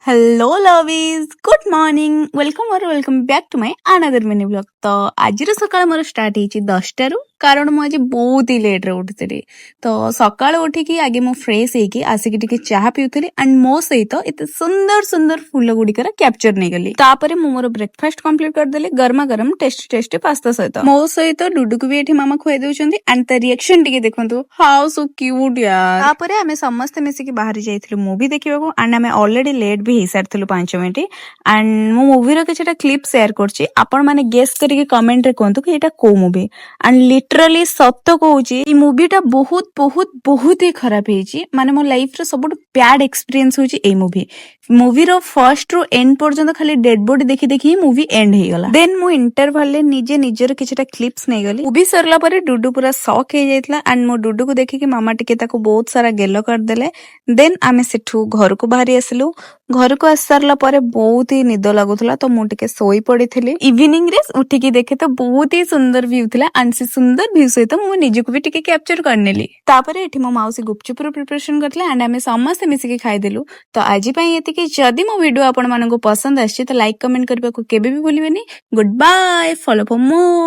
Hello लविज good morning welcome back to my another mini blog. तो आज सकाळ मोर स्टार्ट होती 10 रु कारण मुझे बहुत ही लेट रे उठी तो सकाळ उठिकी आगे मु फ्रेश होगी आसिक टिके चाह पिउथली एंड मो सहित एते सुंदर सुंदर फूल गुड़िकर कैप्चर नहीं गली। तापरे मु मोर ब्रेकफास्ट कंप्लीट कर देली गरमा गरम टेस्टी पास्ता सहित मो सहित डुडू को भी एठी मामा खुआई देउछंती एंड ता रिएक्शन टिके देखंतु हाउ सो क्यूट यार। तापरे हमें समस्त मिसिकी बाहर जाइथिलु मूवी देखिबाको एंड हमें ऑलरेडी लेट भी हो सारी 5 मिनट एंड मो मूवी किसी क्लिप शेयर करछि आपण माने गेस करके कमेंट रे कहंतु कि एटा को मूवी एंड लिटरली सत्य कहूची ई मूवीटा बहुत बहुत बहुत ही खराब हेची माने मो लाइफ रे सबुठ बैड एक्सपीरियंस होची ए मूवी रो फर्स्ट रो एंड पर्यंत खाली डेड बॉडी देखि देखि मूवी एंड हे गला। देन मो इंटरवल ले निजे निजर किछटा क्लिप्स नै गली। मूवी सरला परे डुडू पूरा शॉक हे जाइतला एंड मो डुडू को देखि कि मामा टिके ताको बहुत सारा गेलो कर देले। देन आमे सेठू घर को बाहरी आसलु। घर को आस सारला परे बहुत ही निद लागुथला तो मु टिके सोई पड़ीथली। इवनिंग रे उठिकी देखे तो बहुत ही सुंदर व्यू थिला एंड से सुंदर व्यू सहित मु निजको भी टिके कैप्चर करनेली। तापरे एठी मो माउसी गुपचुप रो प्रिपरेशन करथला एंड आमे समस्त मिसिके खाइ देलु। तो आजि पई एतिके जदी मो वीडियो आपण मानको पसंद आछि तो लाइक कमेंट करबा को केबे भी भूलिबेनी। Good bye follow for more.